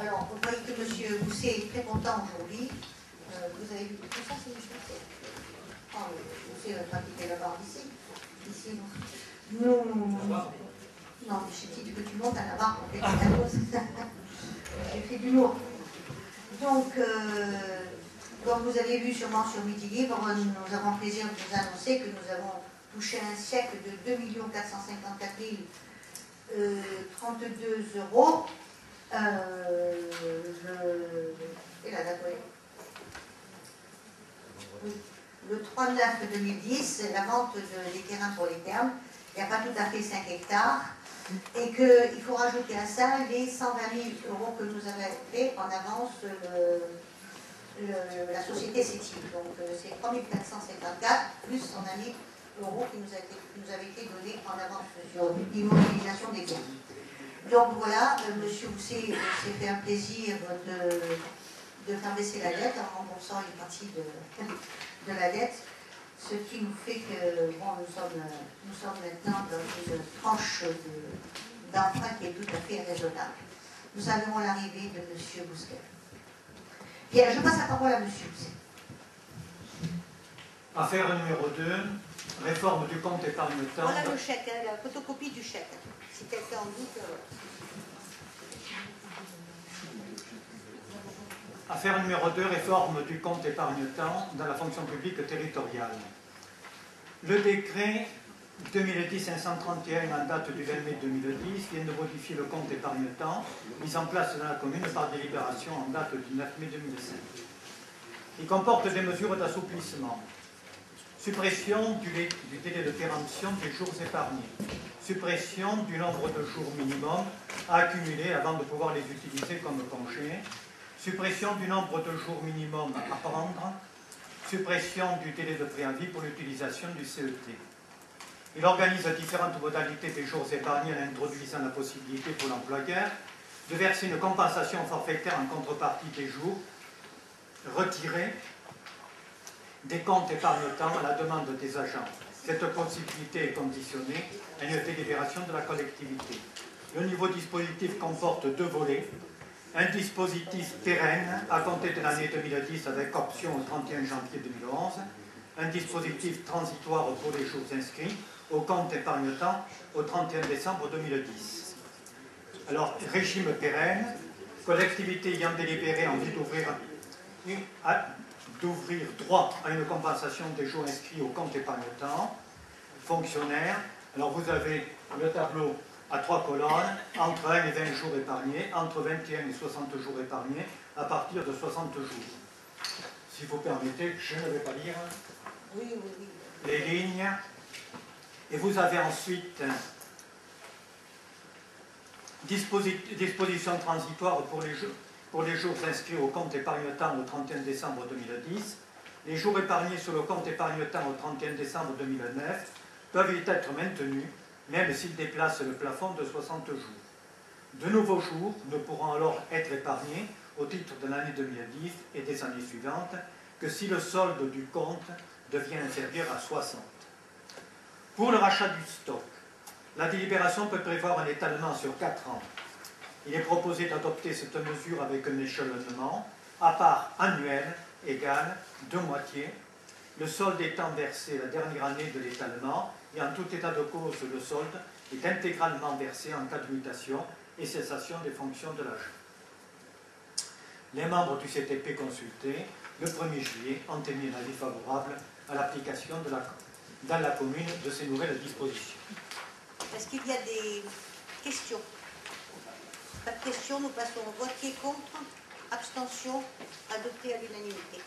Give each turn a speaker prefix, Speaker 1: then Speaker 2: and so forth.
Speaker 1: Alors, vous voyez que M. Bousset est très content aujourd'hui. Vous avez vu tout ça, c'est M. Bousset. Ah, Bousset va pas quitter la barre d'ici. Ici, non. Non, mais je dis que tu montes à la barre pour faire quelque chose. J'ai fait du lourd. Donc, comme vous avez vu sûrement sur Midi Libre, nous avons le plaisir de vous annoncer que nous avons touché un chèque de 2 454 032 euros. Et la date, oui. Le 3/9/2010, c'est la vente des terrains pour les termes. Il n'y a pas tout à fait 5 hectares. Et qu'il faut rajouter à ça les 120 000 euros que nous avons fait en avance la société CETIL. Donc c'est 3 454 plus 120 000 euros qui nous avaient été donnés en avance sur l'immobilisation des biens. Donc voilà, M. Bousset s'est fait un plaisir de faire baisser la dette en remboursant une partie de la dette, ce qui nous fait que bon, nous sommes maintenant dans une tranche d'emprunt qui est tout à fait raisonnable. Nous avons l'arrivée de M. Bousquet. Bien, je passe la parole à M. Bousset.
Speaker 2: Affaire numéro 2, réforme du compte épargne-temps.
Speaker 1: Voilà le chèque, la photocopie du chèque. Si quelqu'un en doute.
Speaker 2: Affaire numéro 2, réforme du compte épargne-temps dans la fonction publique territoriale. Le décret 2010-531 en date du 20 mai 2010 vient de modifier le compte épargne-temps mis en place dans la commune par délibération en date du 9 mai 2005. Il comporte des mesures d'assouplissement. Suppression du délai de péremption des jours épargnés. Suppression du nombre de jours minimum à accumuler avant de pouvoir les utiliser comme congé. Suppression du nombre de jours minimum à prendre. Suppression du délai de préavis pour l'utilisation du CET. Il organise différentes modalités des jours épargnés en introduisant la possibilité pour l'employeur de verser une compensation forfaitaire en contrepartie des jours retirés des comptes épargne-temps à la demande des agents. Cette possibilité est conditionnée à une délibération de la collectivité. Le nouveau dispositif comporte 2 volets. Un dispositif pérenne à compter de l'année 2010 avec option au 31 janvier 2011. Un dispositif transitoire pour les jours inscrits au compte épargne-temps au 31 décembre 2010. Alors, régime pérenne, collectivité ayant délibéré en vue d'ouvrir droit à une compensation des jours inscrits au compte épargne-temps, fonctionnaire. Alors vous avez le tableau à 3 colonnes, entre 1 et 20 jours épargnés, entre 21 et 60 jours épargnés, à partir de 60 jours. Si vous permettez, je ne vais pas lire les lignes. Et vous avez ensuite disposition transitoire pour les jours inscrits au compte épargne-temps au 31 décembre 2010. Les jours épargnés sur le compte épargne-temps au 31 décembre 2009 peuvent être maintenus, même s'ils déplacent le plafond de 60 jours. De nouveaux jours ne pourront alors être épargnés au titre de l'année 2010 et des années suivantes que si le solde du compte devient inférieur à 60. Pour le rachat du stock, la délibération peut prévoir un étalement sur 4 ans. Il est proposé d'adopter cette mesure avec un échelonnement à part annuel égal de moitié, le solde étant versé la dernière année de l'étalement et en tout état de cause, le solde est intégralement versé en cas de mutation et cessation des fonctions de l'agent. Les membres du CTP consultés, le 1er juillet, ont émis un avis favorable à l'application dans la commune de ces nouvelles dispositions.
Speaker 1: Est-ce qu'il y a des questions? Pas de questions, nous passons au vote. Qui est contre? Abstention? Adopté à l'unanimité.